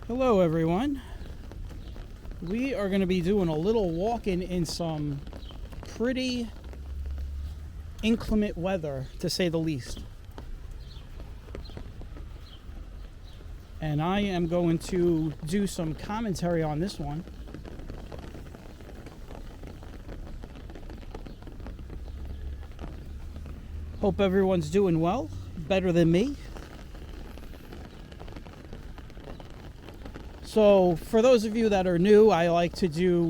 Hello everyone. We are going to be doing a little walking in some pretty inclement weather, to say the least. And I am going to do some commentary on this one. Hope everyone's doing well, better than me. So for those of you that are new, I like to do,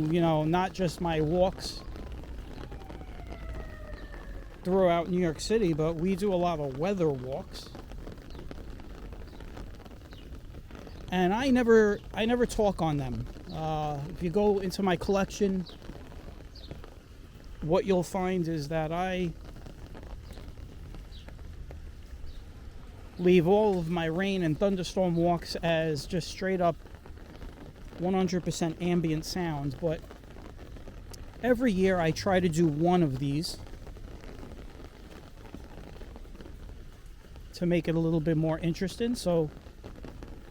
not just my walks throughout New York City, but we do a lot of weather walks. And I never talk on them. If you go into my collection, what you'll find is that I leave all of my rain and thunderstorm walks as just straight up 100% ambient sound, but every year I try to do one of these to make it a little bit more interesting. So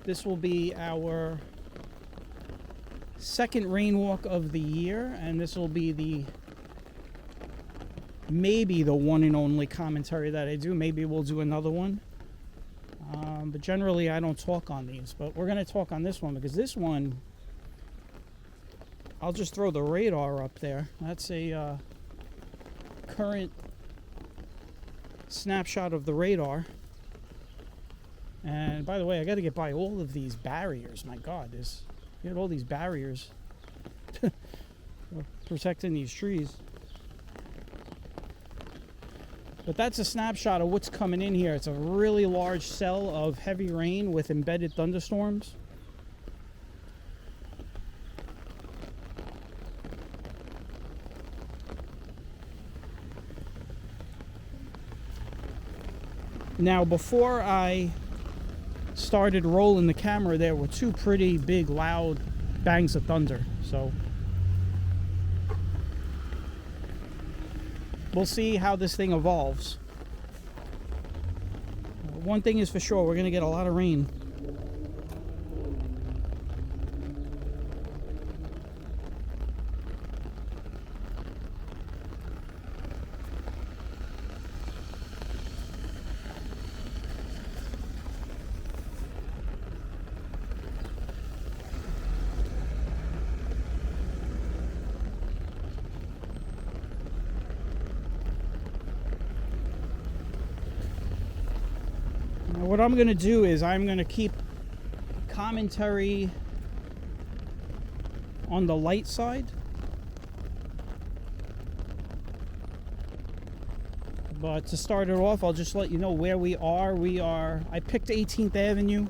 this will be our second rain walk of the year, and this will be maybe the one and only commentary that I do. Maybe we'll do another one, but generally I don't talk on these, but we're going to talk on this one because this one, I'll just throw the radar up there. That's a current snapshot of the radar. And by the way, I got to get by all of these barriers. My God, you have all these barriers protecting these trees. But that's a snapshot of what's coming in here. It's a really large cell of heavy rain with embedded thunderstorms. Now, before I started rolling the camera, there were two pretty big, loud bangs of thunder. So we'll see how this thing evolves. One thing is for sure, we're going to get a lot of rain. What I'm going to do is I'm going to keep commentary on the light side. But to start it off, I'll just let you know where we are. I picked 18th Avenue.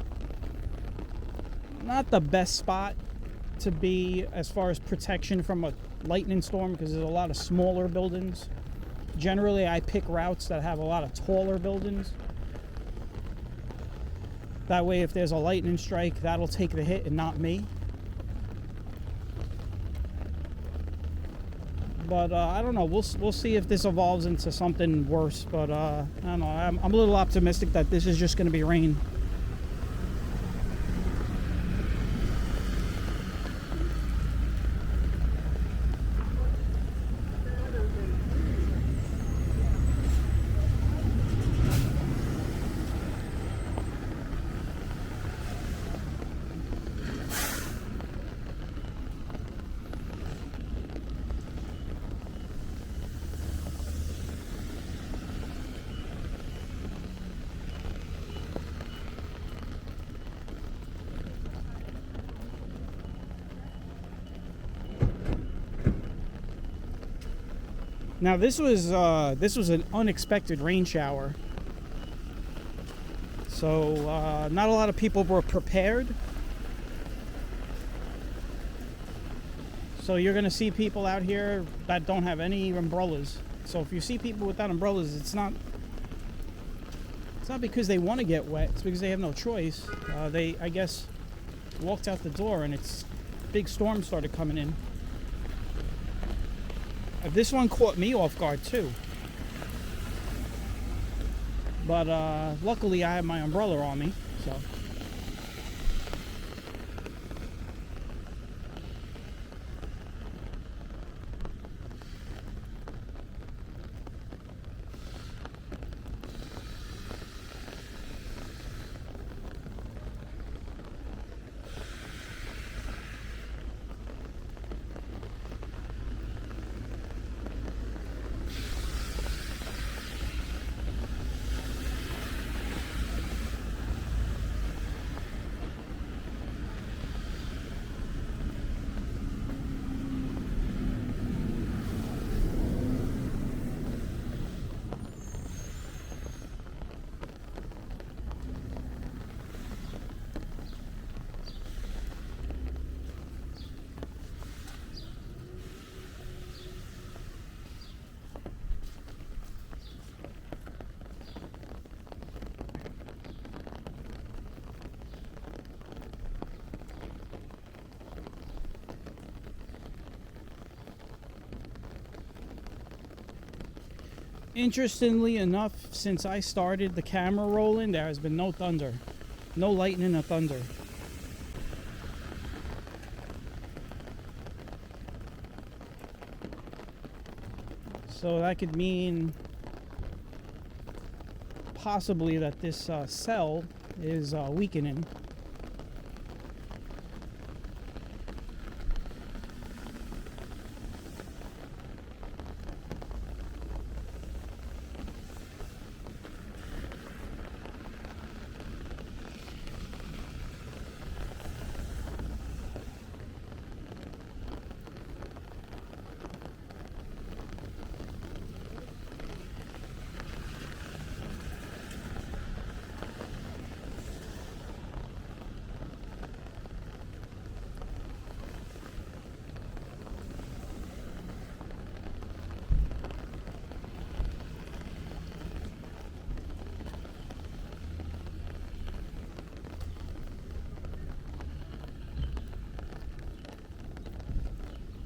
Not the best spot to be as far as protection from a lightning storm because there's a lot of smaller buildings. Generally, I pick routes that have a lot of taller buildings. That way, if there's a lightning strike, that'll take the hit and not me. But I don't know. We'll see if this evolves into something worse. But I don't know. I'm a little optimistic that this is just going to be rain. Now this was an unexpected rain shower, so not a lot of people were prepared. So you're going to see people out here that don't have any umbrellas. So if you see people without umbrellas, it's not because they want to get wet. It's because they have no choice. They, I guess, walked out the door and it's big storm started coming in. This one caught me off guard too. But luckily I have my umbrella on me, so. Interestingly enough, since I started the camera rolling, there has been no thunder. No lightning or thunder. So that could mean possibly that this cell is weakening.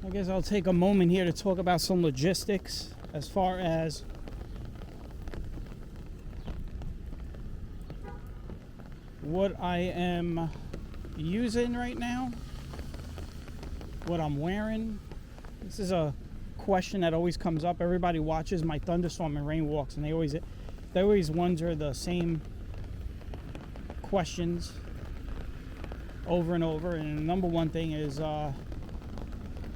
I guess I'll take a moment here to talk about some logistics as far as what I am using right now, what I'm wearing. This is a question that always comes up. Everybody watches my thunderstorm and rain walks, and they always wonder the same questions over and over. And the number one thing is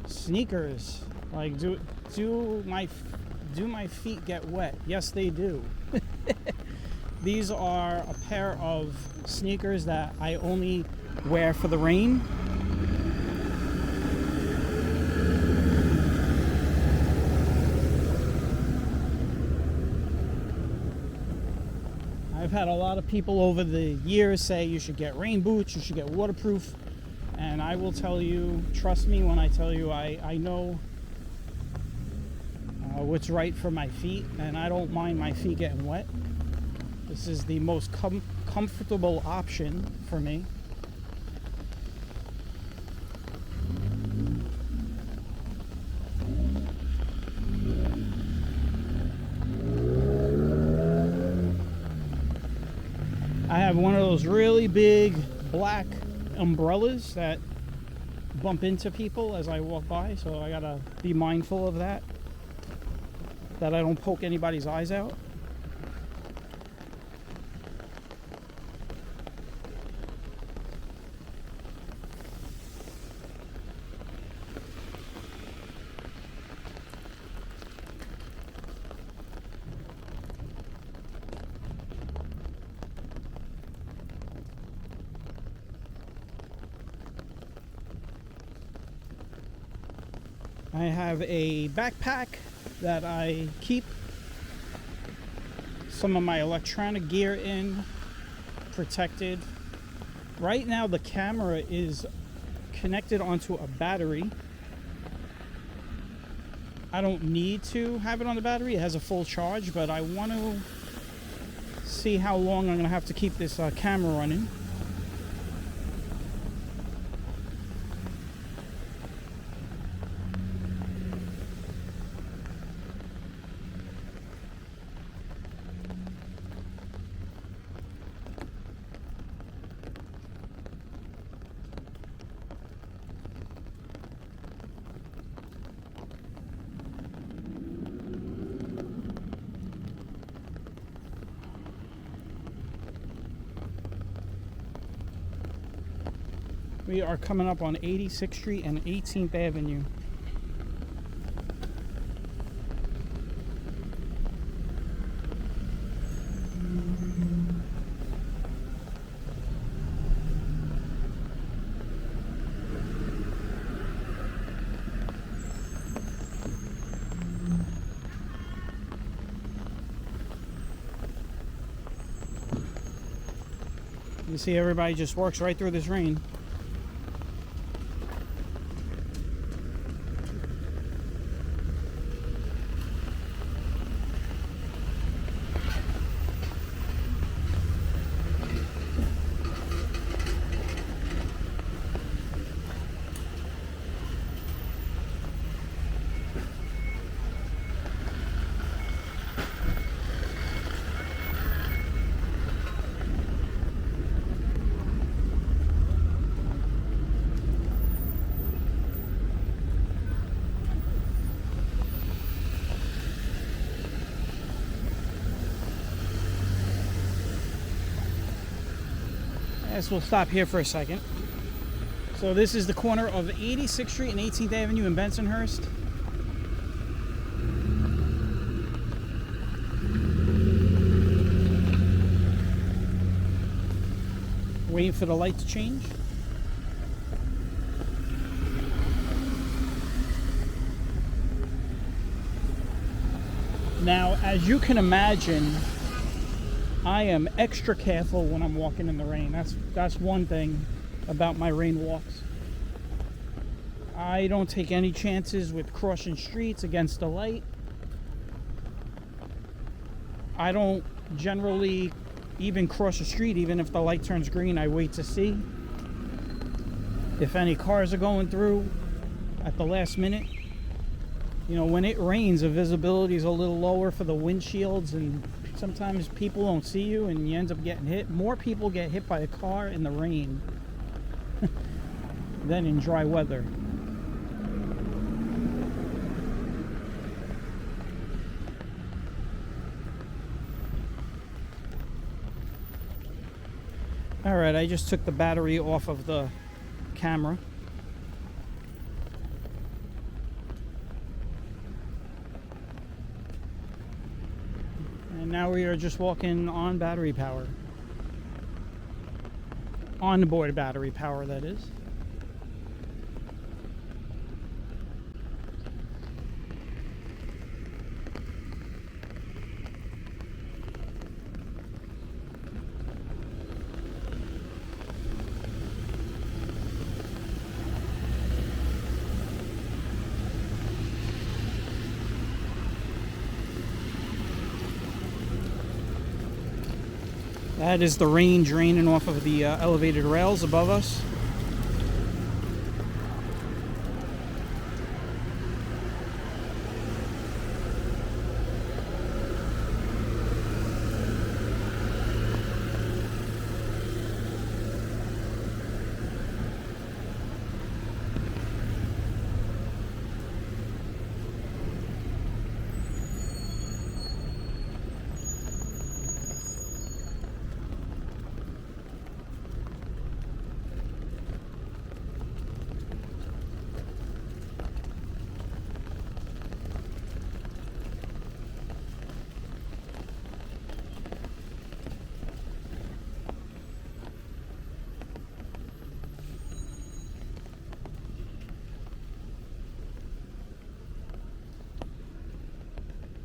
sneakers. Like, do my feet get wet? Yes, they do. These are a pair of sneakers that I only wear for the rain. I've had a lot of people over the years say you should get rain boots, you should get waterproof. And I will tell you, trust me when I tell you, I know what's right for my feet, and I don't mind my feet getting wet. This is the most comfortable option for me. I have one of those really big black umbrellas that bump into people as I walk by, so I gotta be mindful of that I don't poke anybody's eyes out. I have a backpack that I keep some of my electronic gear in, protected. Right now the camera is connected onto a battery. I don't need to have it on the battery. It has a full charge, but I want to see how long I'm going to have to keep this camera running. We are coming up on 86th Street and 18th Avenue. You see, everybody just works right through this rain. I guess we'll stop here for a second. So this is the corner of 86th Street and 18th Avenue in Bensonhurst. Waiting for the light to change. Now, as you can imagine, I am extra careful when I'm walking in the rain. That's one thing about my rain walks. I don't take any chances with crossing streets against the light. I don't generally even cross the street, even if the light turns green. I wait to see if any cars are going through at the last minute. You know, when it rains, the visibility is a little lower for the windshields, and sometimes people don't see you and you end up getting hit. More people get hit by a car in the rain than in dry weather. Alright, I just took the battery off of the camera. And now we are just walking on battery power. On board battery power, that is. That is the rain draining off of the elevated rails above us.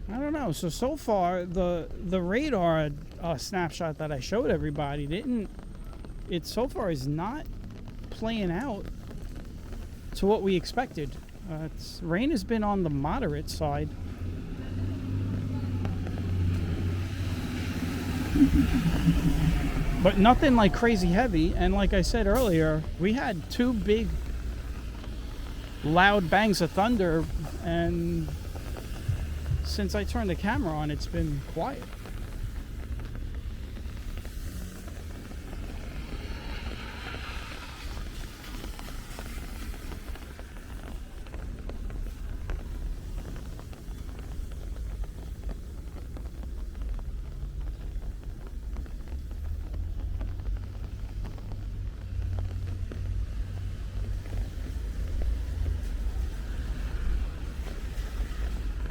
I don't know. So far, the radar snapshot that I showed everybody it so far is not playing out to what we expected. Rain has been on the moderate side. But nothing like crazy heavy. And like I said earlier, we had two big loud bangs of thunder, and since I turned the camera on, it's been quiet.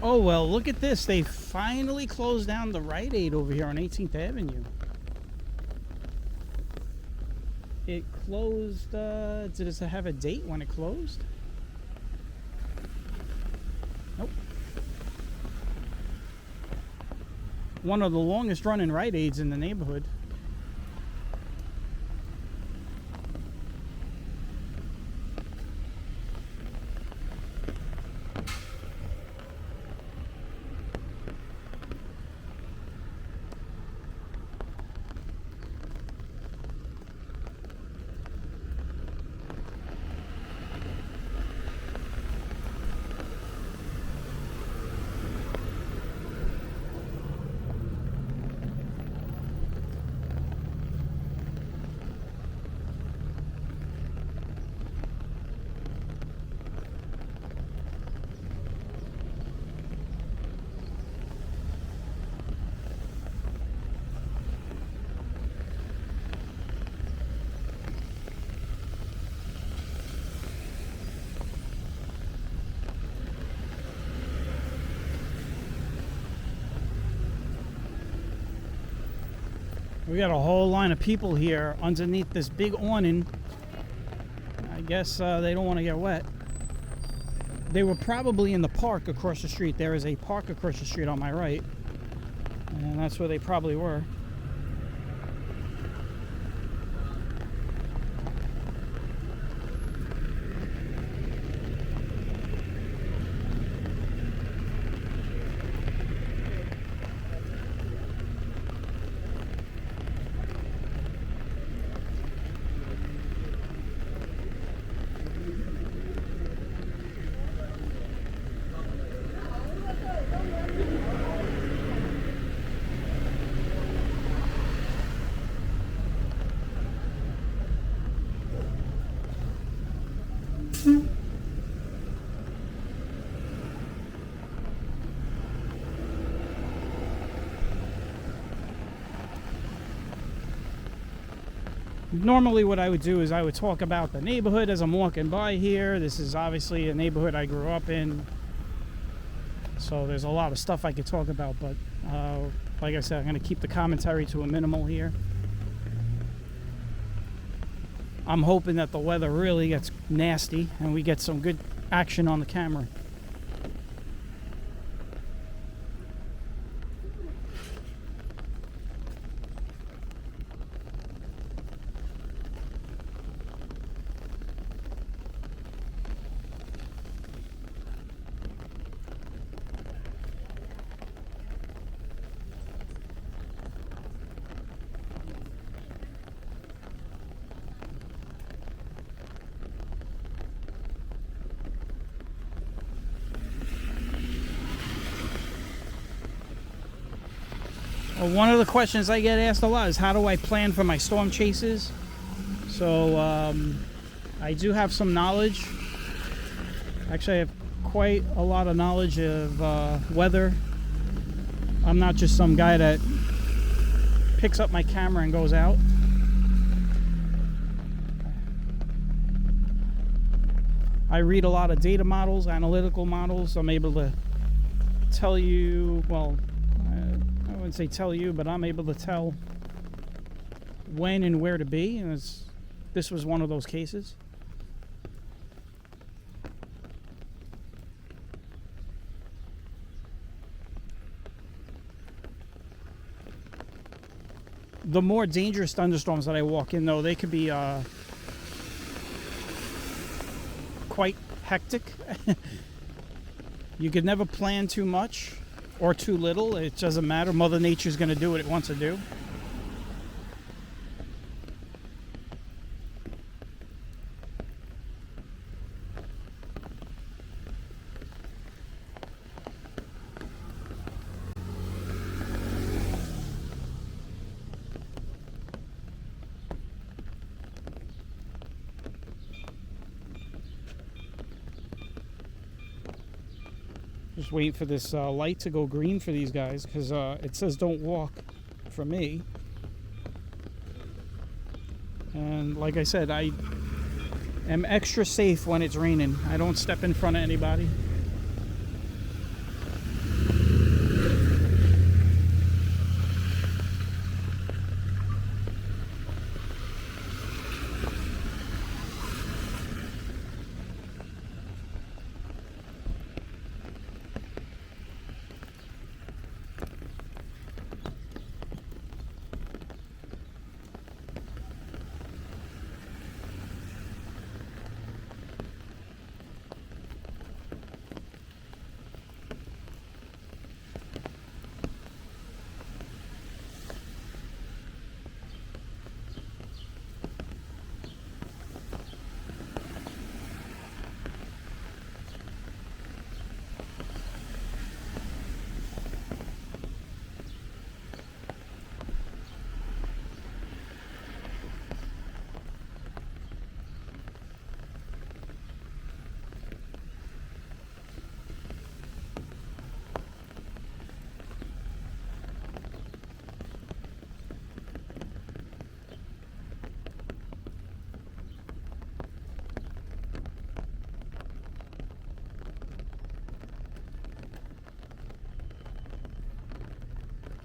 Oh, well, look at this. They finally closed down the Rite Aid over here on 18th Avenue. It closed, did it have a date when it closed? Nope. One of the longest running Rite Aids in the neighborhood. We got a whole line of people here underneath this big awning. I guess they don't want to get wet. They were probably in the park across the street. There is a park across the street on my right, and that's where they probably were. Normally what I would do is I would talk about the neighborhood as I'm walking by here. This is obviously a neighborhood I grew up in, so there's a lot of stuff I could talk about, but like I said, I'm going to keep the commentary to a minimal here. I'm hoping that the weather really gets nasty and we get some good action on the camera. Well, one of the questions I get asked a lot is how do I plan for my storm chases? So I do have some knowledge. Actually, I have quite a lot of knowledge of weather. I'm not just some guy that picks up my camera and goes out. I read a lot of data models, analytical models. I'm able to tell you, well, I wouldn't say tell you, but I'm able to tell when and where to be, and this was one of those cases. The more dangerous thunderstorms that I walk in, though, they could be quite hectic. You could never plan too much or too little. It doesn't matter. Mother Nature's going to do what it wants to do. Just waiting for this light to go green for these guys, because it says don't walk for me. And like I said, I am extra safe when it's raining. I don't step in front of anybody.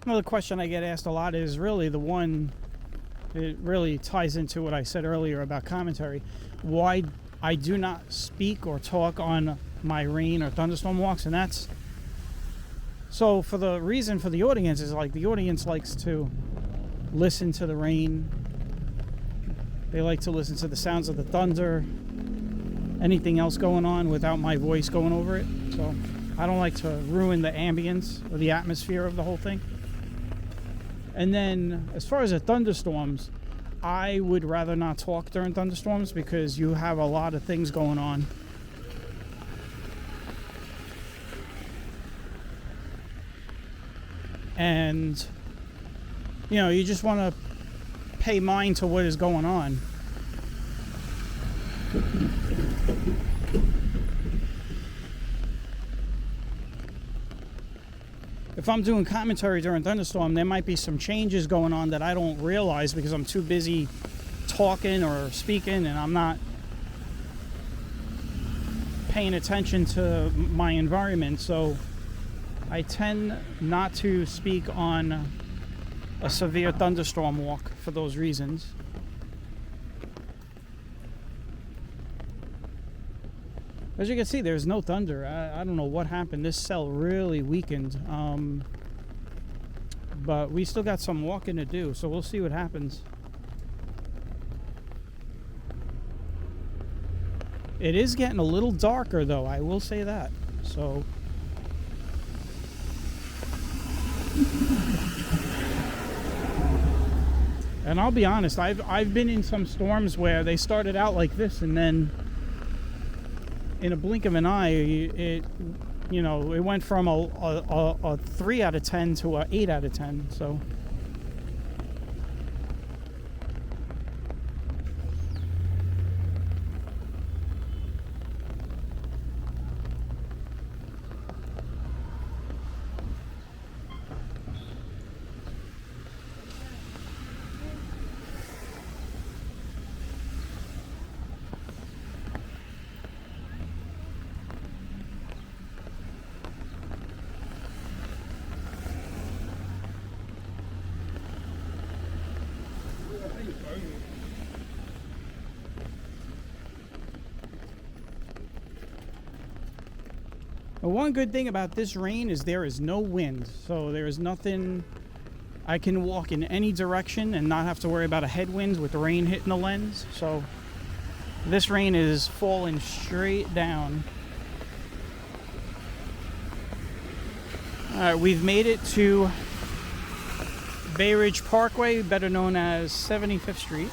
Another question I get asked a lot is really the one it really ties into what I said earlier about commentary. Why I do not speak or talk on my rain or thunderstorm walks, and that's so for the reason for the audience is like the audience likes to listen to the rain. They like to listen to the sounds of the thunder, anything else going on without my voice going over it. So I don't like to ruin the ambience or the atmosphere of the whole thing. And then as far as the thunderstorms, I would rather not talk during thunderstorms because you have a lot of things going on. And, you know, you just want to pay mind to what is going on. If I'm doing commentary during thunderstorm, there might be some changes going on that I don't realize because I'm too busy talking or speaking and I'm not paying attention to my environment. So I tend not to speak on a severe thunderstorm walk for those reasons. As you can see, there's no thunder. I don't know what happened. This cell really weakened. But we still got some walking to do, so we'll see what happens. It is getting a little darker, though. I will say that. So and I'll be honest, I've been in some storms where they started out like this and then in a blink of an eye it went from a 3 out of 10 to a 8 out of 10. So the one good thing about this rain is there is no wind, so there is nothing. I can walk in any direction and not have to worry about a headwind with the rain hitting the lens. So this rain is falling straight down. Alright, we've made it to Bay Ridge Parkway, better known as 75th Street.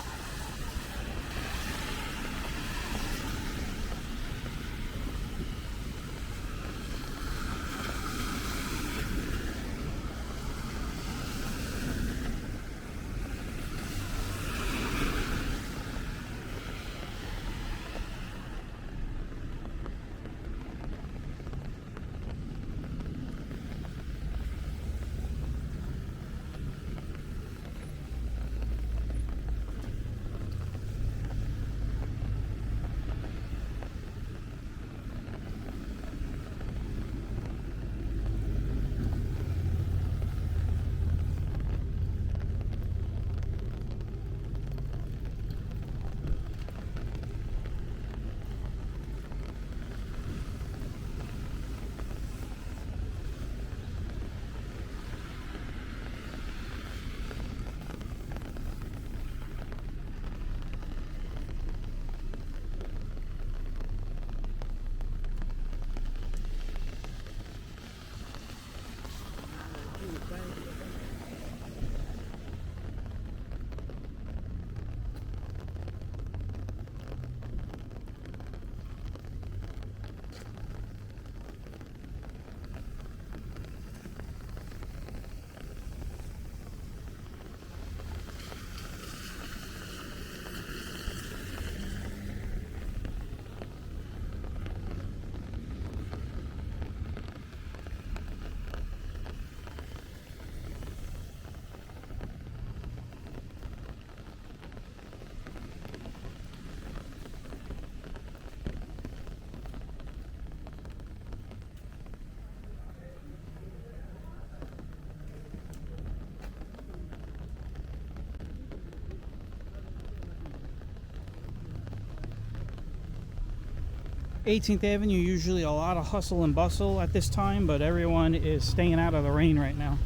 18th Avenue, usually a lot of hustle and bustle at this time, but everyone is staying out of the rain right now.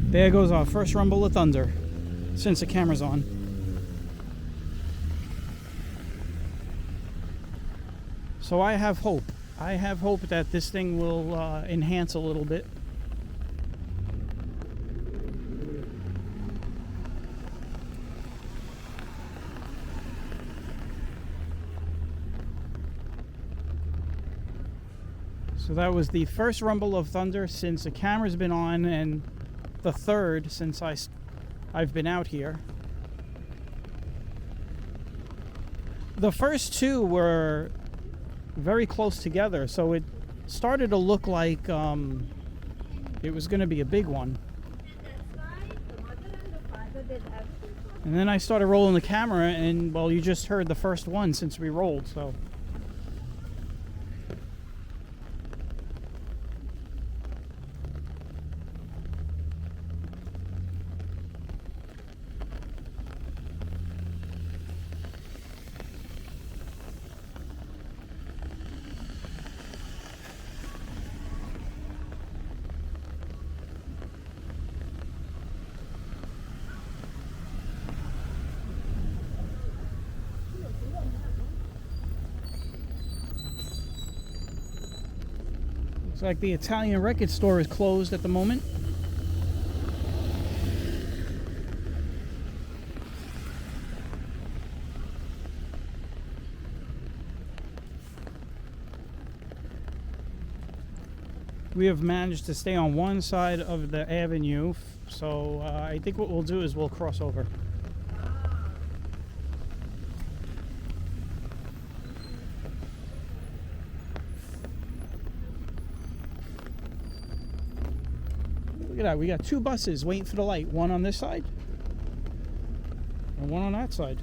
There goes our first rumble of thunder since the camera's on. So I have hope. I have hope that this thing will enhance a little bit. So that was the first rumble of thunder since the camera's been on, and the third since I've been out here. The first two were very close together, so it started to look like it was going to be a big one. And then I started rolling the camera, and well, you just heard the first one since we rolled, so. Looks like the Italian record store is closed at the moment. We have managed to stay on one side of the avenue, so I think what we'll do is we'll cross over. Look at that, we got two buses waiting for the light, one on this side and one on that side.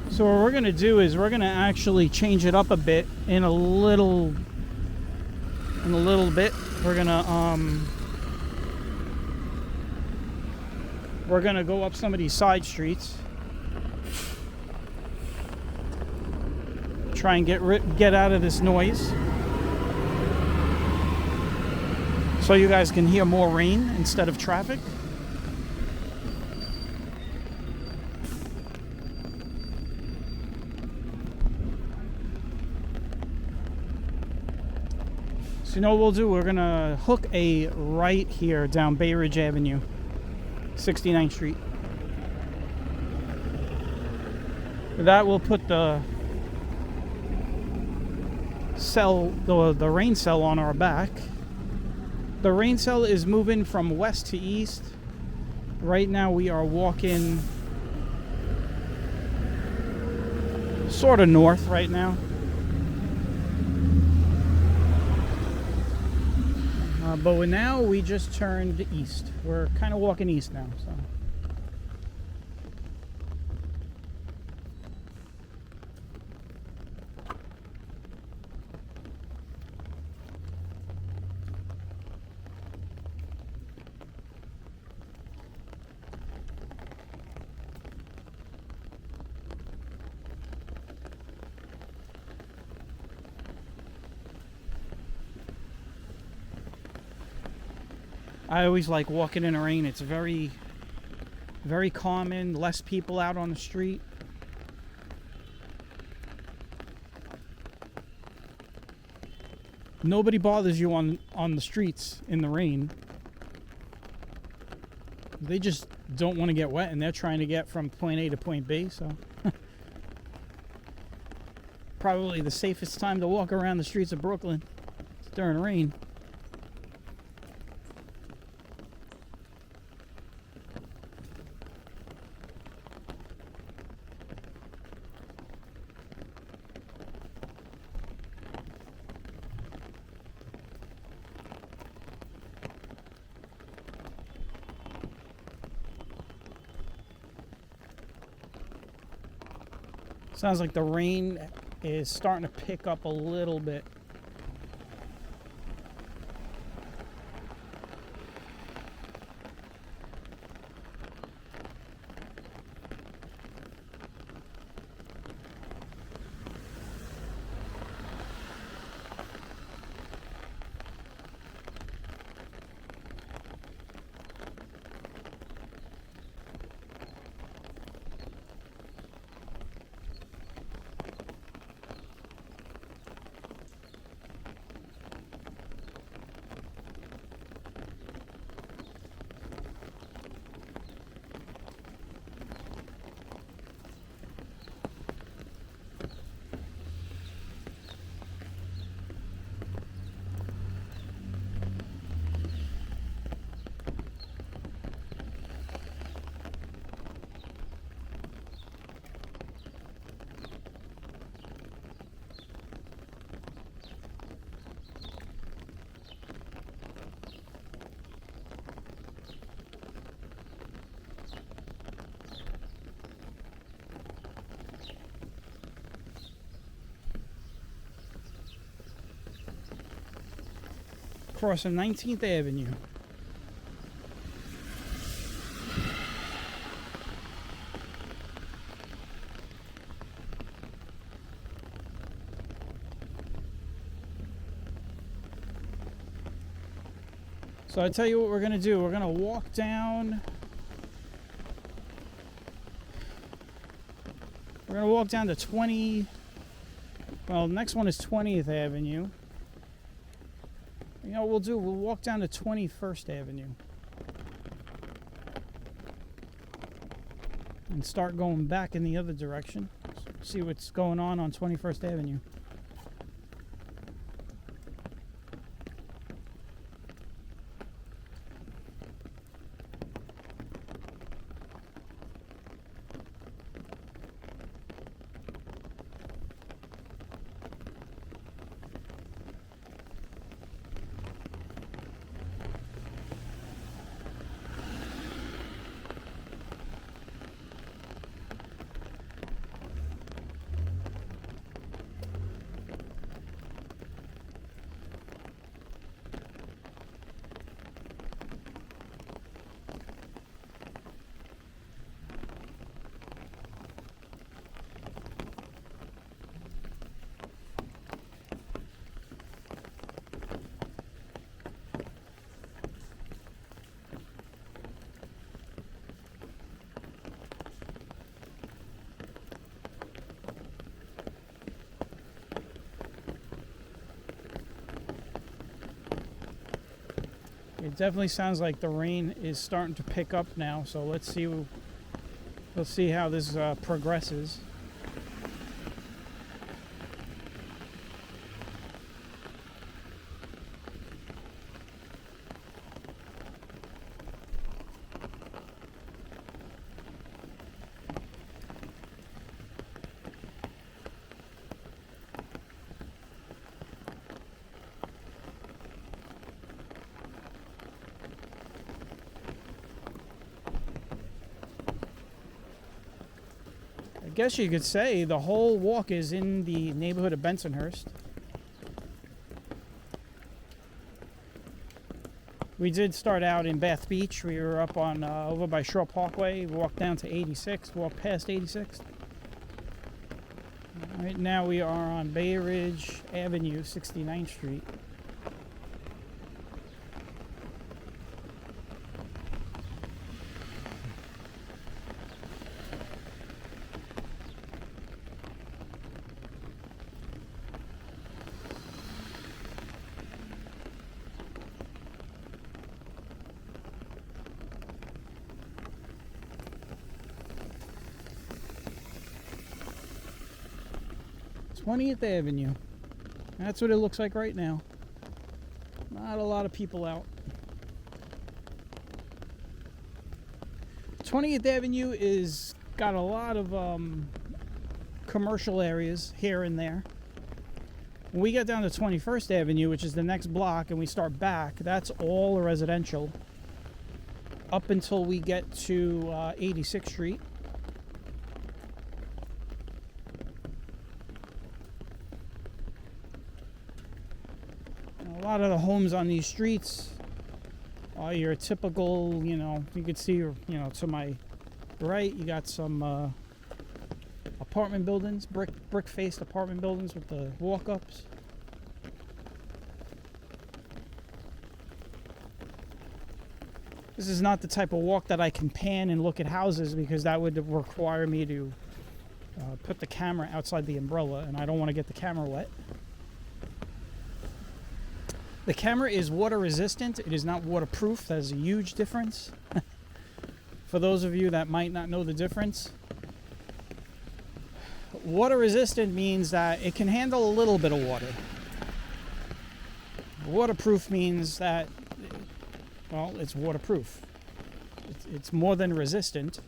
So what we're going to do is we're going to actually change it up a bit in a little bit. We're going to go up some of these side streets. Try and get out of this noise. So you guys can hear more rain instead of traffic. You know what we'll do? We're gonna hook a right here down Bay Ridge Avenue, 69th Street. That will put the rain cell on our back. The rain cell is moving from west to east. Right now we are walking sort of north right now. But now we just turned east. We're kind of walking east now. So I always like walking in the rain. It's very, very calming. Less people out on the street. Nobody bothers you on the streets in the rain. They just don't want to get wet, and they're trying to get from point A to point B. So probably the safest time to walk around the streets of Brooklyn is during rain. Sounds like the rain is starting to pick up a little bit. Crossing 19th Avenue. So I tell you what we're gonna do. We're gonna walk down. We're gonna walk down to 20. Well, the next one is 20th Avenue. You know what we'll walk down to 21st Avenue and start going back in the other direction. See what's going on 21st Avenue. It definitely sounds like the rain is starting to pick up now, so let's see how this progresses. I guess you could say the whole walk is in the neighborhood of Bensonhurst. We did start out in Bath Beach. We were up on over by Shore Parkway. We walked down to 86, walked past 86. Right now we are on Bay Ridge Avenue, 69th Street. 20th Avenue. That's what it looks like right now. Not a lot of people out. 20th Avenue is got a lot of commercial areas here and there. When we get down to 21st Avenue, which is the next block, and we start back, that's all residential up until we get to 86th Street. A lot of the homes on these streets are your typical, you could see, to my right, you got some apartment buildings, brick-faced apartment buildings with the walk-ups. This is not the type of walk that I can pan and look at houses, because that would require me to put the camera outside the umbrella, and I don't want to get the camera wet. The camera is water resistant. It is not waterproof. That is a huge difference. For those of you that might not know the difference, water resistant means that it can handle a little bit of water. Waterproof means that, well, it's waterproof. It's more than resistant.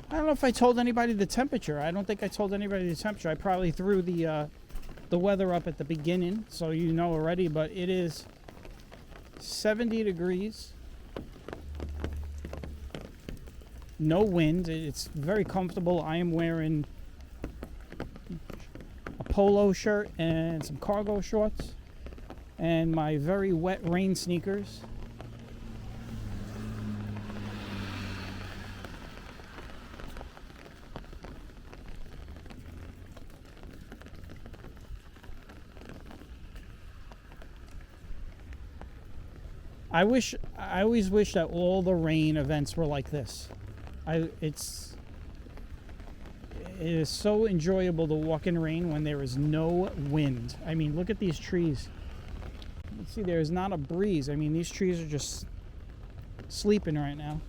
I don't know if I told anybody the temperature. I don't think I told anybody the temperature. I probably threw the weather up at the beginning, so you know already, but it is 70 degrees. No wind. It's very comfortable. I am wearing a polo shirt and some cargo shorts and my very wet rain sneakers. I always wish that all the rain events were like this. It is so enjoyable to walk in rain when there is no wind. I mean, look at these trees. You see, there is not a breeze. I mean, these trees are just sleeping right now.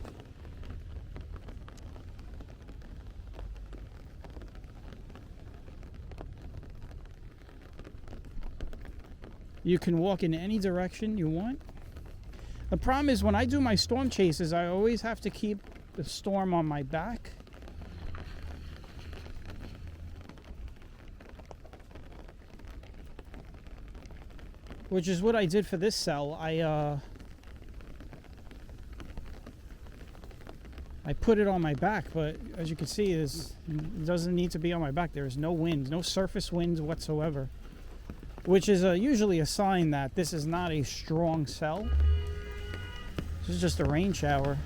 You can walk in any direction you want. The problem is when I do my storm chases, I always have to keep the storm on my back. Which is what I did for this cell. I put it on my back, but as you can see, it doesn't need to be on my back. There is no wind, no surface winds whatsoever. Which is usually a sign that this is not a strong cell. This is just a rain shower.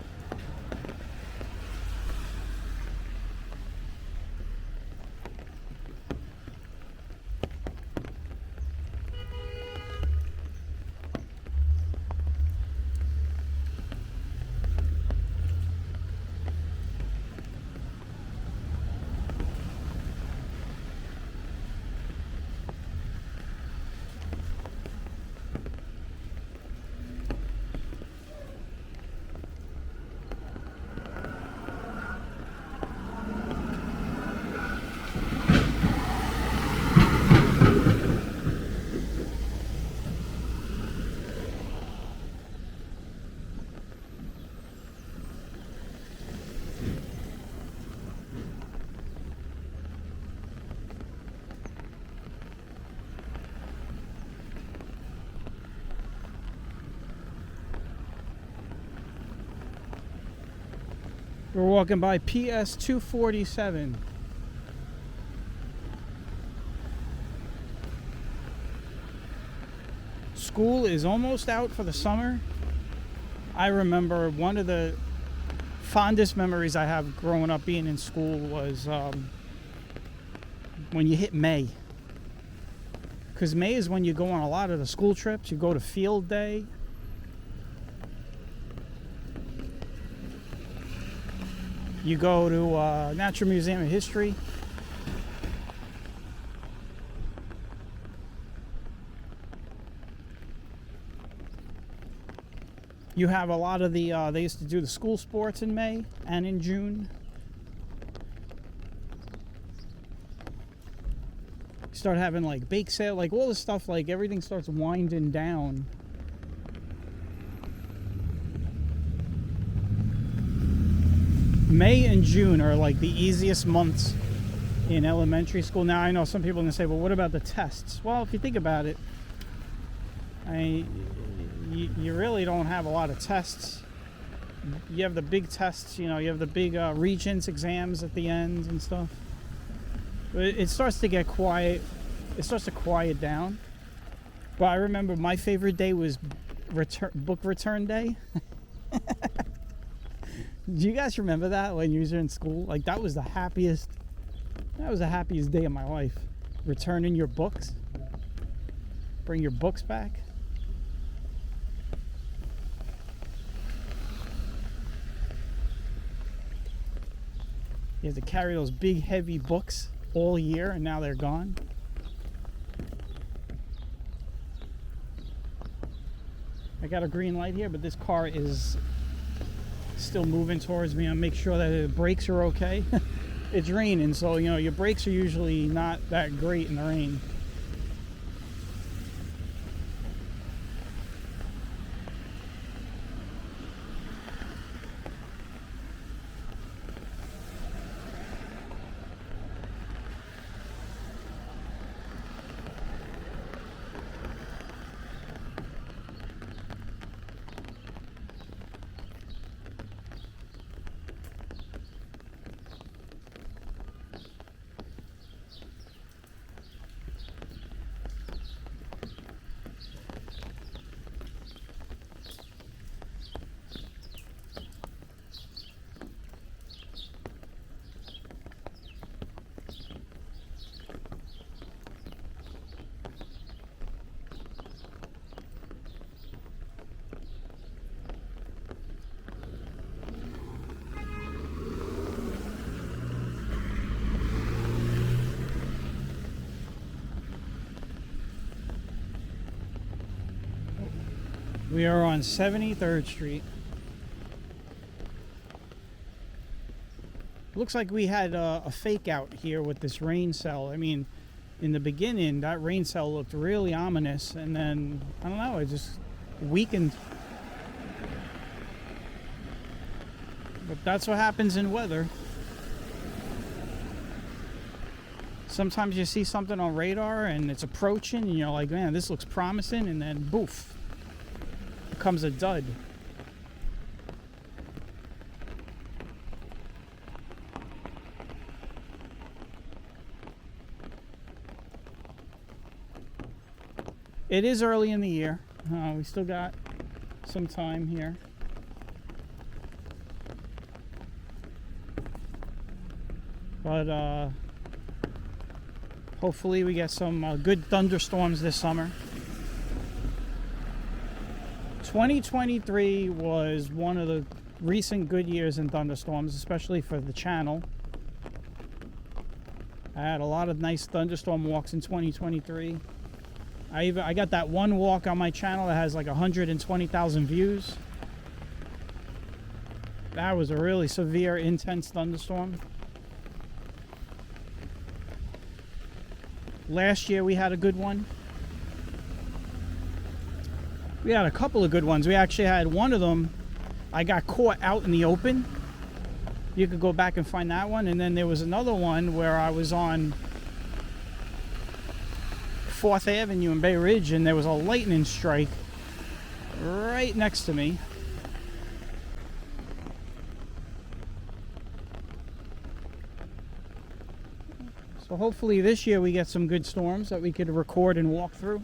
We're walking by PS 247. School is almost out for the summer. I remember one of the fondest memories I have growing up being in school was when you hit May. Because May is when you go on a lot of the school trips. You go to field day. You go to Natural Museum of History. You have a lot of the, they used to do the school sports in May and in June. You start having like bake sale, like all the stuff, like everything starts winding down. May and June are like the easiest months in elementary school. Now I know some people are gonna say, well, what about the tests? Well, if you think about it, you really don't have a lot of tests. You have the big tests, you have the big Regents exams at the end and stuff. But it starts to get quiet. It starts to quiet down. But I remember my favorite day was book return day. Do you guys remember that when you were in school? Like that was the happiest day of my life. Returning your books. Bring your books back. You have to carry those big heavy books all year and now they're gone. I got a green light here, but this car is still moving towards me. I'll make sure that the brakes are okay. It's raining, so your brakes are usually not that great in the rain. We are on 73rd Street. Looks like we had a fake out here with this rain cell. I mean, in the beginning, that rain cell looked really ominous, and then, I don't know, it just weakened. But that's what happens in weather. Sometimes you see something on radar and it's approaching, and you're like, man, this looks promising, and then boof. Comes a dud. It is early in the year. We still got some time here. But hopefully we get some good thunderstorms this summer. 2023 was one of the recent good years in thunderstorms, especially for the channel. I had a lot of nice thunderstorm walks in 2023. I got that one walk on my channel that has like 120,000 views. That was a really severe, intense thunderstorm. Last year we had a good one. We had a couple of good ones. We actually had one of them, I got caught out in the open. You could go back and find that one. And then there was another one where I was on 4th Avenue in Bay Ridge, and there was a lightning strike right next to me. So hopefully this year we get some good storms that we could record and walk through.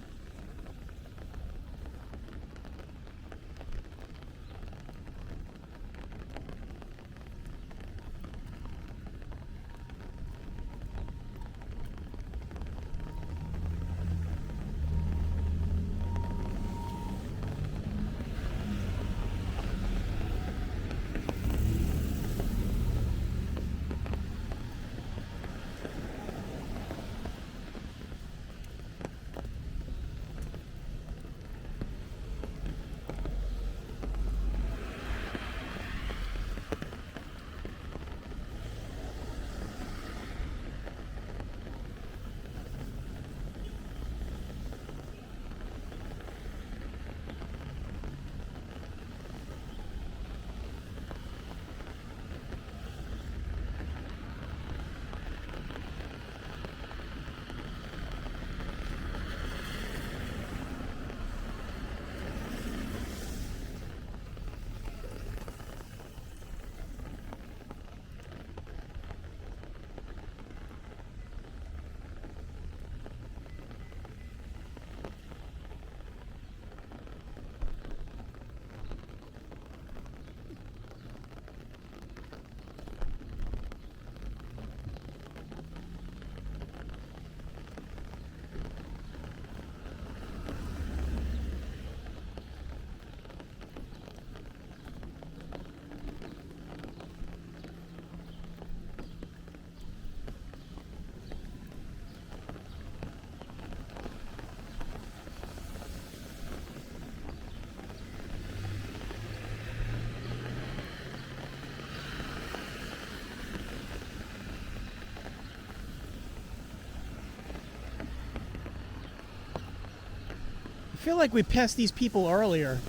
feel like we passed these people earlier.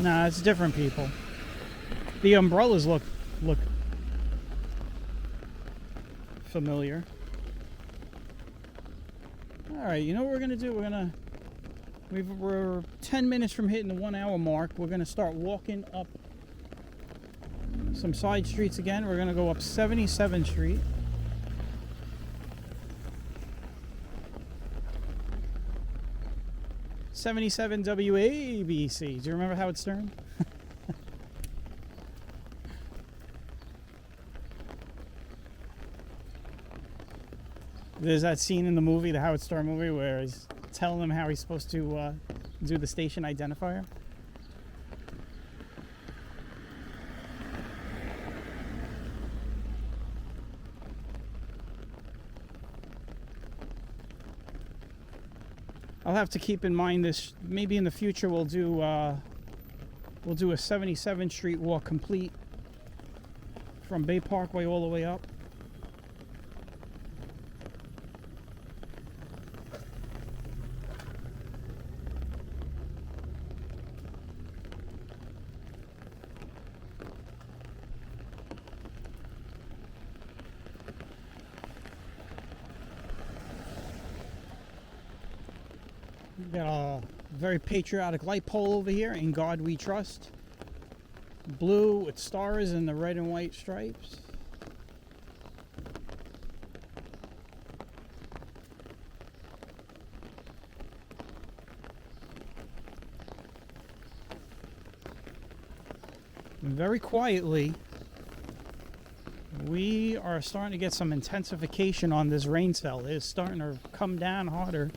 Nah, it's different people. The umbrellas look familiar. Alright, you know what we're gonna do? We're 10 minutes from hitting the 1 hour mark. We're gonna start walking up some side streets again. We're gonna go up 77th Street. '77 WABC. Do you remember Howard Stern? There's that scene in the movie, the Howard Stern movie, where he's telling him how he's supposed to do the station identifier. I'll have to keep in mind this. Maybe in the future we'll do a 77th Street walk complete from Bay Parkway all the way up. We've got a very patriotic light pole over here. In God We Trust. Blue with stars and the red and white stripes. And very quietly, we are starting to get some intensification on this rain cell. It's starting to come down harder.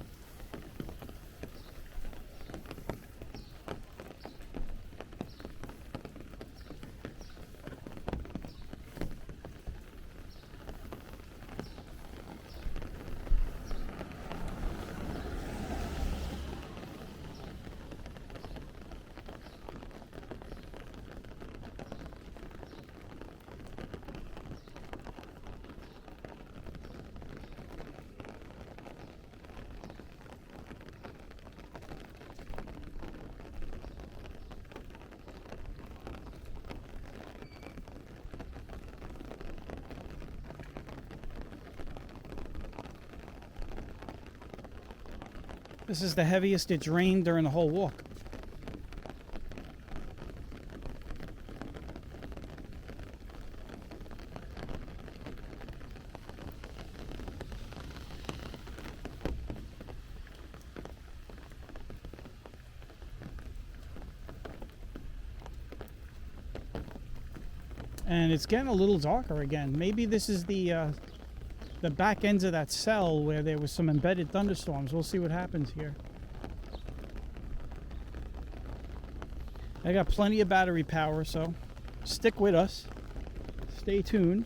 This is the heaviest it's rained during the whole walk. And it's getting a little darker again. Maybe this is the back ends of that cell where there was some embedded thunderstorms. We'll see what happens here. I got plenty of battery power, so stick with us. Stay tuned.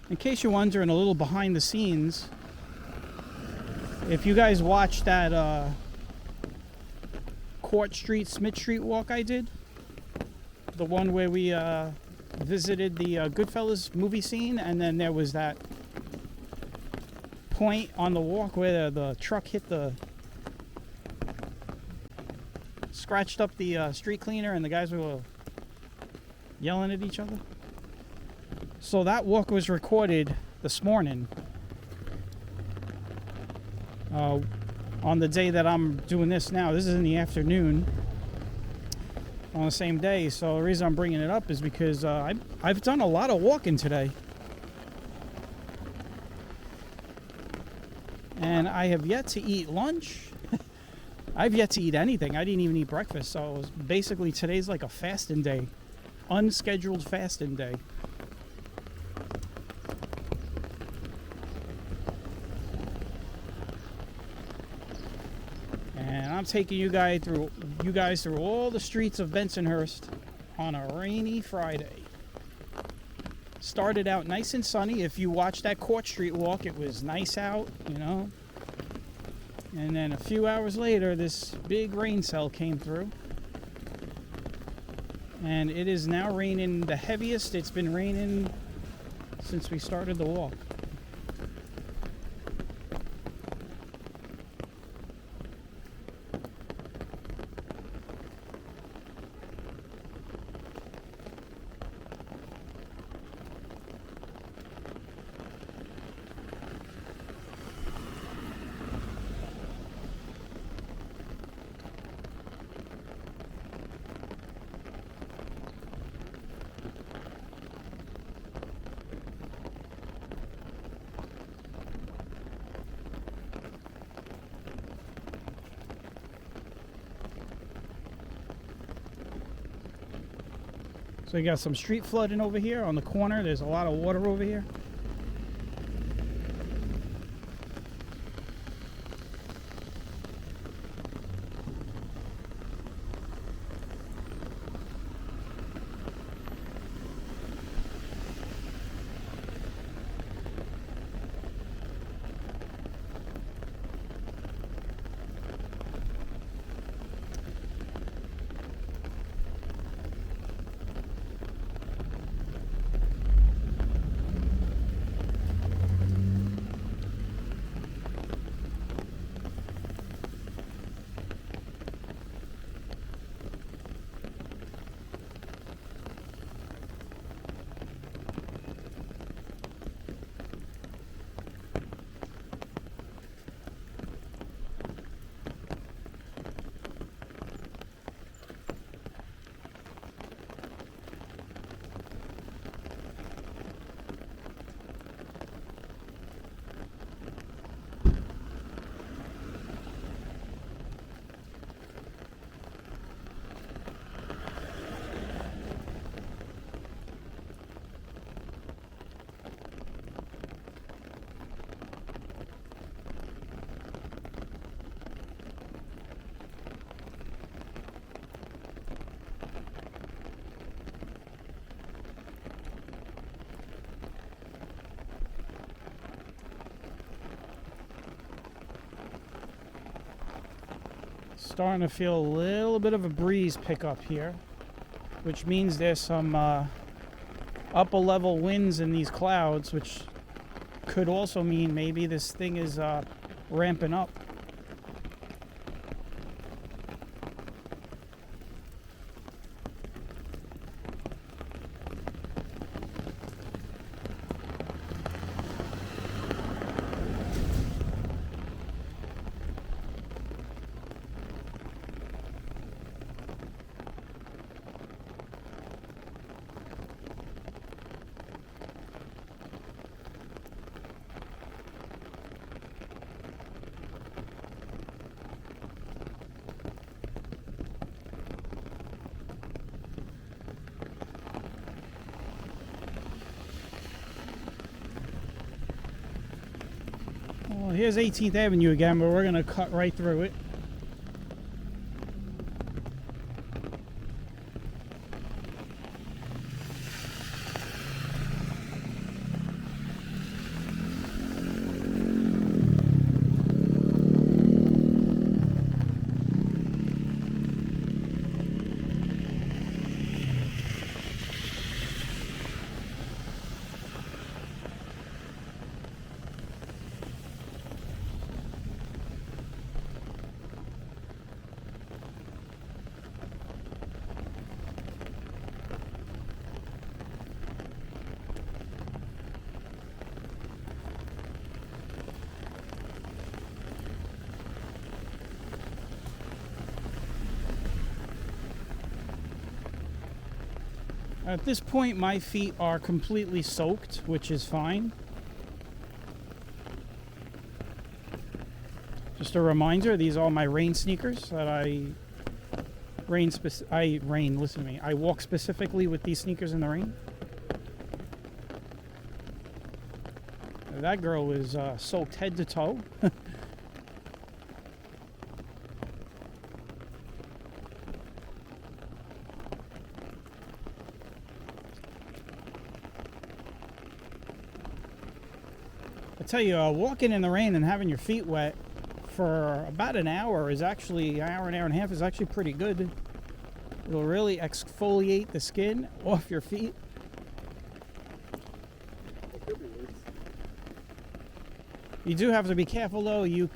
In case you're wondering, a little behind the scenes, if you guys watched that Court Street, Smith Street walk I did, the one where we visited the Goodfellas movie scene, and then there was that point on the walk where the truck hit scratched up the street cleaner and the guys were yelling at each other. So that walk was recorded this morning on the day that I'm doing this now. This is in the afternoon. on the same day. So the reason I'm bringing it up is because I've done a lot of walking today. And I have yet to eat lunch. I've yet to eat anything. I didn't even eat breakfast. So it was basically today's like a fasting day. Unscheduled fasting day. And I'm taking you guys through all the streets of Bensonhurst on a rainy Friday. Started out nice and sunny. If you watched that Court Street walk, it was nice out, you know. And then a few hours later, this big rain cell came through. And it is now raining the heaviest it's been raining since we started the walk. So you got some street flooding over here on the corner. There's a lot of water over here. Starting to feel a little bit of a breeze pick up here, which means there's some upper level winds in these clouds, which could also mean maybe this thing is ramping up. Well, here's 18th Avenue again, but we're going to cut right through it. At this point, my feet are completely soaked, which is fine. Just a reminder, these are my rain sneakers that I walk specifically with these sneakers in the rain. That girl is soaked head to toe. I tell you, walking in the rain and having your feet wet for about an hour is actually, an hour and a half is actually pretty good. It'll really exfoliate the skin off your feet. You do have to be careful though. You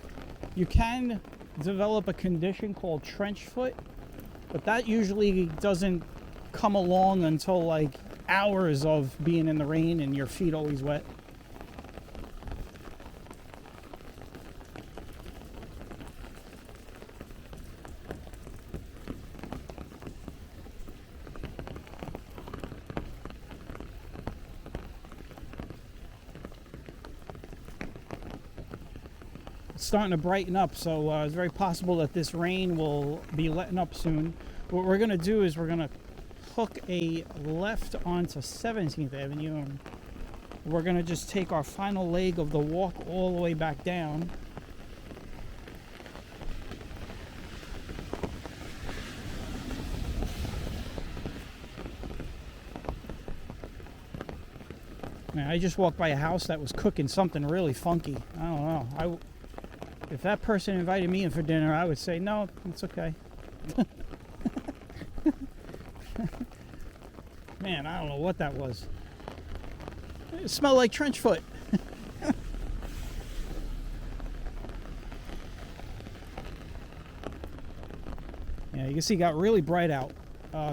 can develop a condition called trench foot, but that usually doesn't come along until like hours of being in the rain and your feet always wet. Starting to brighten up, so it's very possible that this rain will be letting up soon. What we're going to do is we're going to hook a left onto 17th Avenue, and we're going to just take our final leg of the walk all the way back down. Man, I just walked by a house that was cooking something really funky. I don't know. If that person invited me in for dinner, I would say, no, it's okay. Man, I don't know what that was. It smelled like trench foot. Yeah, you can see it got really bright out.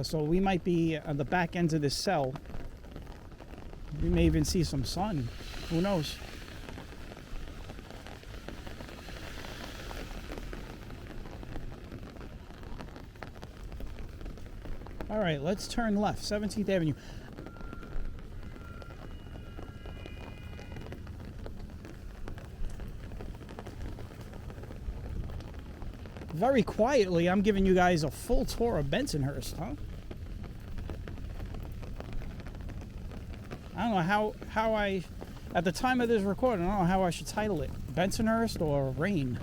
So we might be on the back ends of this cell. We may even see some sun. Who knows? All right, let's turn left, 17th Avenue. Very quietly, I'm giving you guys a full tour of Bensonhurst, huh? I don't know how I, at the time of this recording, I don't know how I should title it. Bensonhurst or Rain?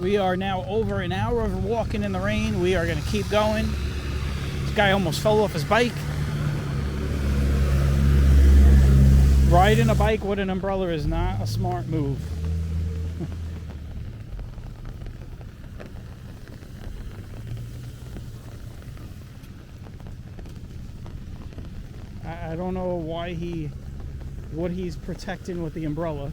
We are now over an hour of walking in the rain. We are going to keep going. This guy almost fell off his bike. Riding a bike with an umbrella is not a smart move. I don't know what he's protecting with the umbrella.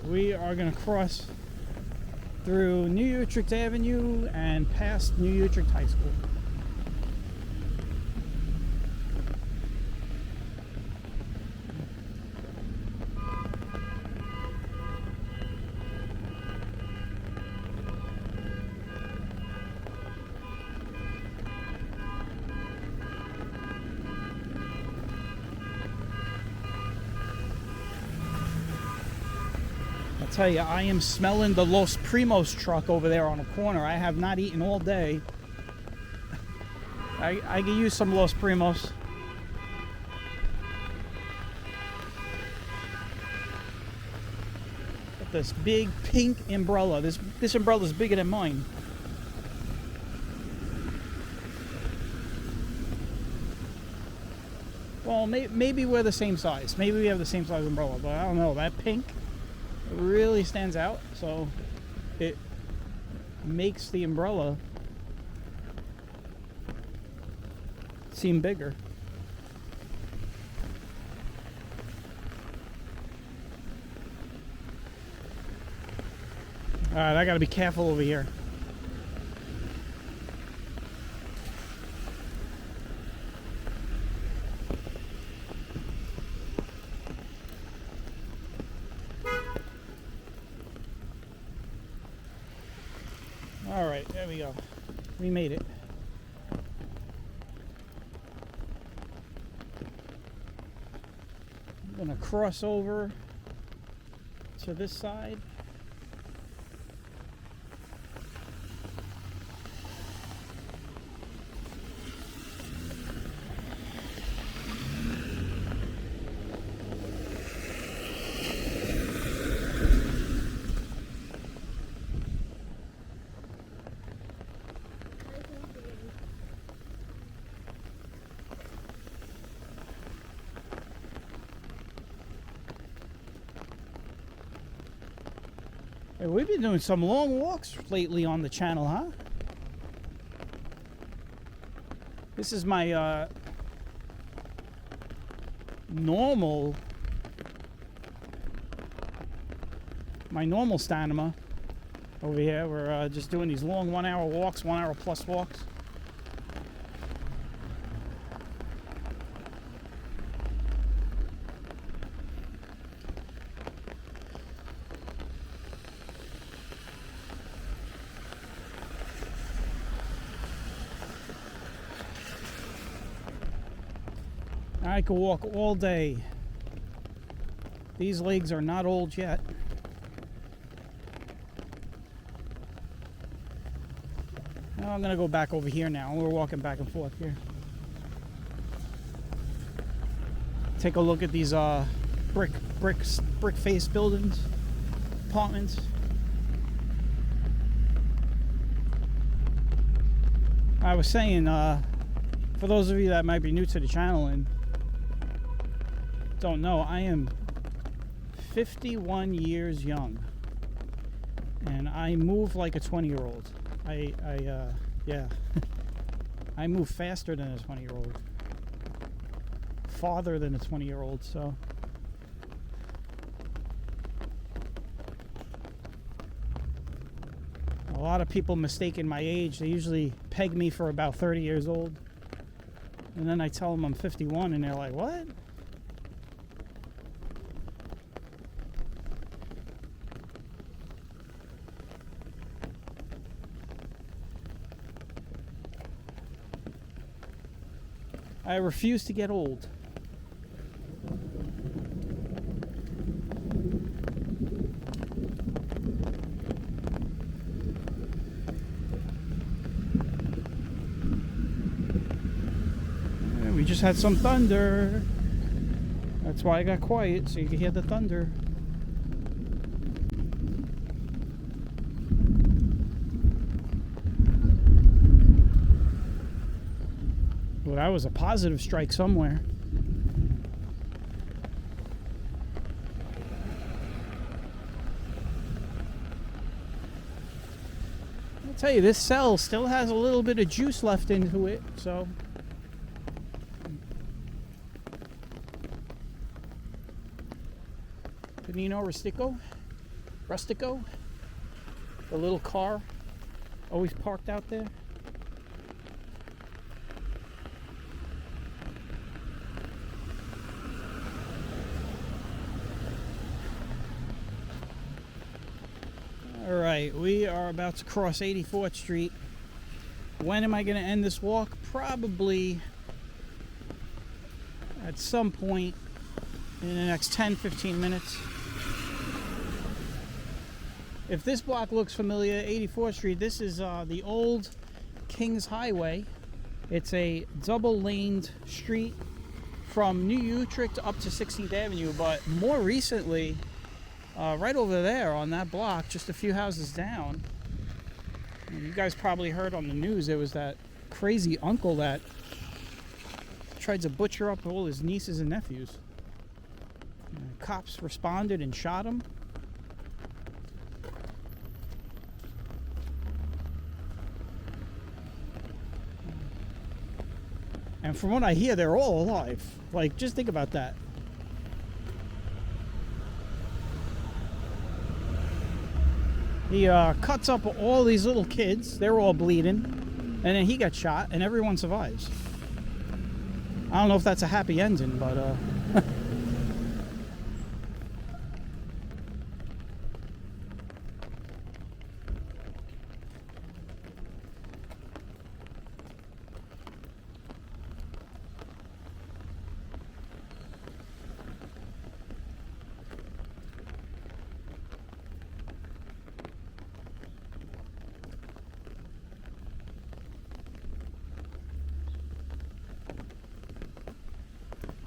We are going to cross through New Utrecht Avenue and past New Utrecht High School. Tell you, I am smelling the Los Primos truck over there on the corner. I have not eaten all day. I could use some Los Primos. Got this big pink umbrella. This umbrella is bigger than mine. Well, maybe we're the same size. Maybe we have the same size umbrella, but I don't know. That pink really stands out, so it makes the umbrella seem bigger. Alright, I gotta be careful over here. Alright, there we go. We made it. I'm gonna cross over to this side. Hey, we've been doing some long walks lately on the channel, huh? This is my normal stamina over here. We're just doing these long 1 hour walks, 1 hour plus walks. I could walk all day. These legs are not old yet. Now I'm gonna go back over here now. We're walking back and forth here. Take a look at these brick face buildings, apartments. I was saying, for those of you that might be new to the channel and don't know, I am 51 years young, and I move like a 20-year-old. Yeah, I move faster than a 20-year-old, farther than a 20-year-old. So a lot of people mistaken my age. They usually peg me for about 30 years old, and then I tell them I'm 51, and they're like, "What?" I refuse to get old. And we just had some thunder. That's why I got quiet, so you could hear the thunder. Well, that was a positive strike somewhere. I'll tell you, this cell still has a little bit of juice left into it, so. Panino Rustico, the little car always parked out there. Alright, we are about to cross 84th Street. When am I going to end this walk? Probably at some point in the next 10-15 minutes. If this block looks familiar, 84th Street, this is the old Kings Highway. It's a double-laned street from New Utrecht up to 16th Avenue, but more recently, right over there on that block, just a few houses down, you guys probably heard on the news, there was that crazy uncle that tried to butcher up all his nieces and nephews. Cops responded and shot him. And from what I hear, they're all alive. Like, just think about that. He cuts up all these little kids. They're all bleeding. And then he gets shot, and everyone survives. I don't know if that's a happy ending, but...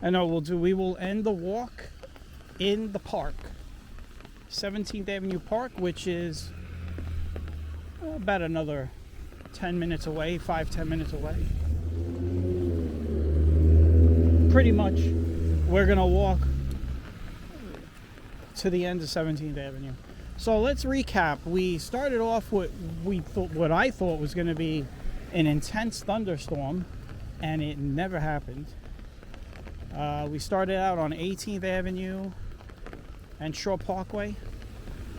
I know we will end the walk in the park, 17th Avenue Park, which is about another 10 minutes away, 5-10 minutes away. Pretty much, we're gonna walk to the end of 17th Avenue. So let's recap. We started off with what I thought was going to be an intense thunderstorm, and it never happened. We started out on 18th Avenue and Shore Parkway,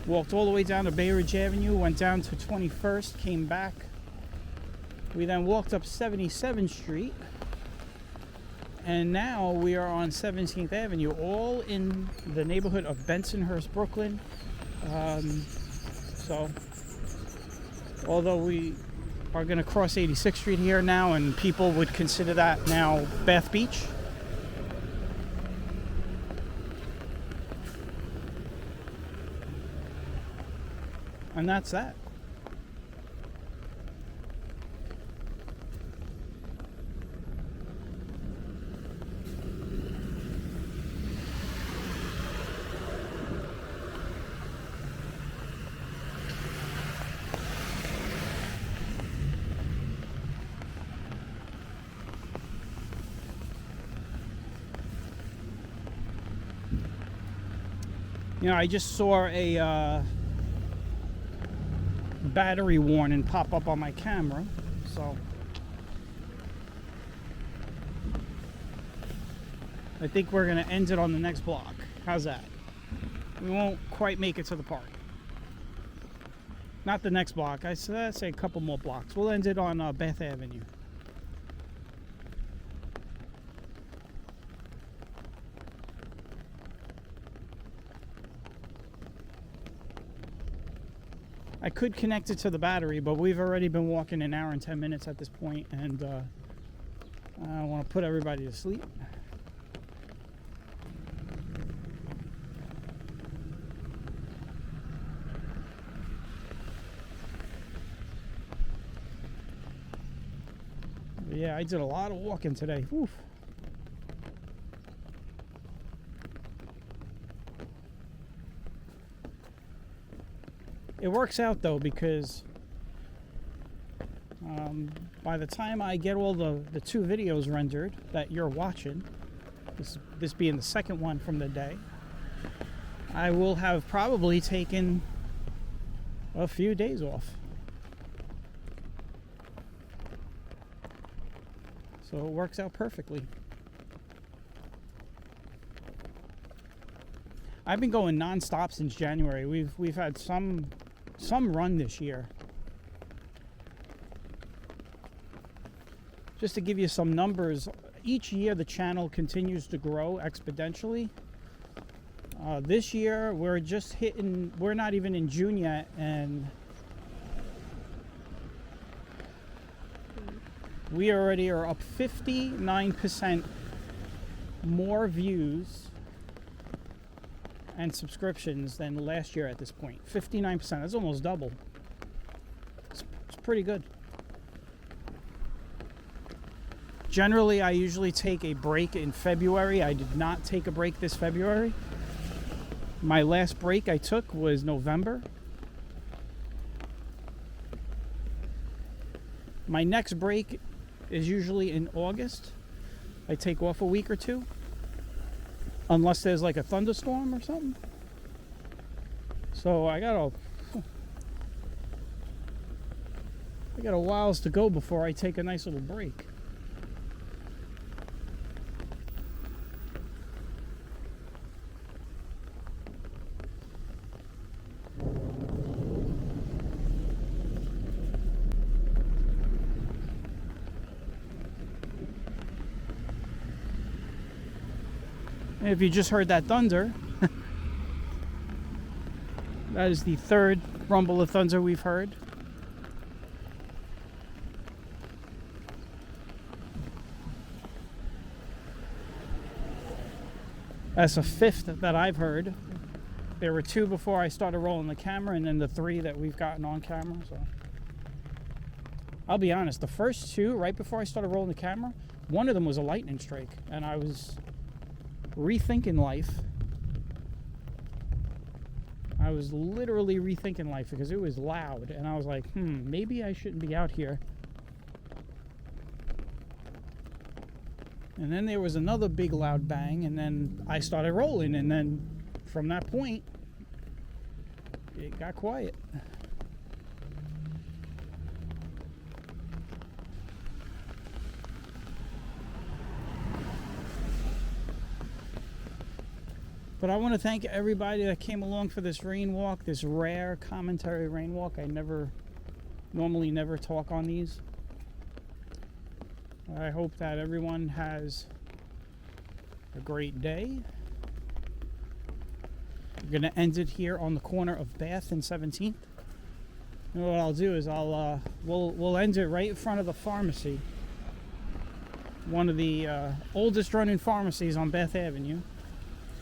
walked all the way down to Bay Ridge Avenue, went down to 21st, came back. We then walked up 77th Street, and now we are on 17th Avenue, all in the neighborhood of Bensonhurst Brooklyn. So, although we are going to cross 86th Street here now, and people would consider that now Bath Beach. And that's that. You know, I just saw a battery warning pop up on my camera, so I think we're gonna end it on the next block. How's that? We won't quite make it to the park. Not the next block. I say a couple more blocks. We'll end it on Bath Avenue. I could connect it to the battery, but we've already been walking an hour and 10 minutes at this point, and I want to put everybody to sleep. But yeah, I did a lot of walking today. Oof. It works out though, because by the time I get all the 2 videos rendered that you're watching, this being the second one from the day, I will have probably taken a few days off. So it works out perfectly. I've been going non-stop since January. We've had some run this year. Just to give you some numbers, each year the channel continues to grow exponentially. This year we're not even in June yet, and we already are up 59% more views and subscriptions than last year at this point. 59%, that's almost double. It's pretty good. Generally, I usually take a break in February. I did not take a break this February. My last break I took was November. My next break is usually in August. I take off a week or 2. Unless there's like a thunderstorm or something. So I got a whiles to go before I take a nice little break. If you just heard that thunder, that is the third rumble of thunder we've heard. That's a fifth that I've heard. There were two before I started rolling the camera, and then the three that we've gotten on camera. So I'll be honest, the first two, right before I started rolling the camera, one of them was a lightning strike, and I was rethinking life. I was literally rethinking life because it was loud, and I was like, maybe I shouldn't be out here. And then there was another big loud bang, and then I started rolling, and then from that point, it got quiet. But I want to thank everybody that came along for this rain walk, this rare commentary rain walk. I normally never talk on these. I hope that everyone has a great day. We're going to end it here on the corner of Bath and 17th. You know what I'll do is we'll end it right in front of the pharmacy. One of the oldest running pharmacies on Bath Avenue.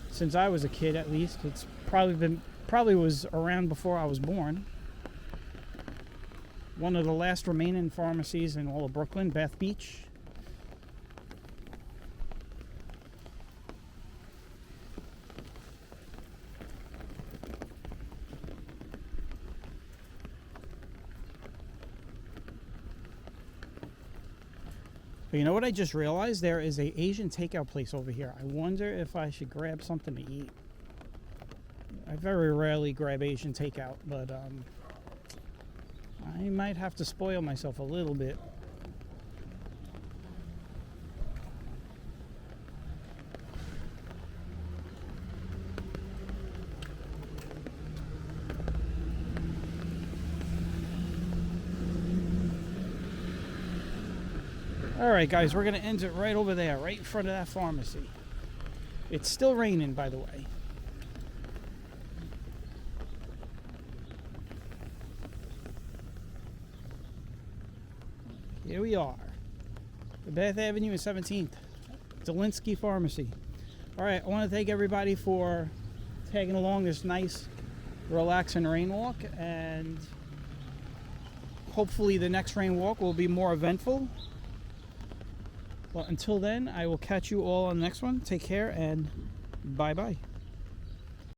Since I was a kid, at least. It's probably was around before I was born. One of the last remaining pharmacies in all of Brooklyn, Bath Beach. But you know what I just realized? There is a Asian takeout place over here. I wonder if I should grab something to eat. I very rarely grab Asian takeout, but I might have to spoil myself a little bit. Alright guys, we're going to end it right over there, right in front of that pharmacy. It's still raining, by the way. Here we are. The Bath Avenue and 17th. Delinsky Pharmacy. Alright, I want to thank everybody for tagging along this nice, relaxing rain walk. And hopefully the next rain walk will be more eventful. Well, until then, I will catch you all on the next one. Take care and bye-bye.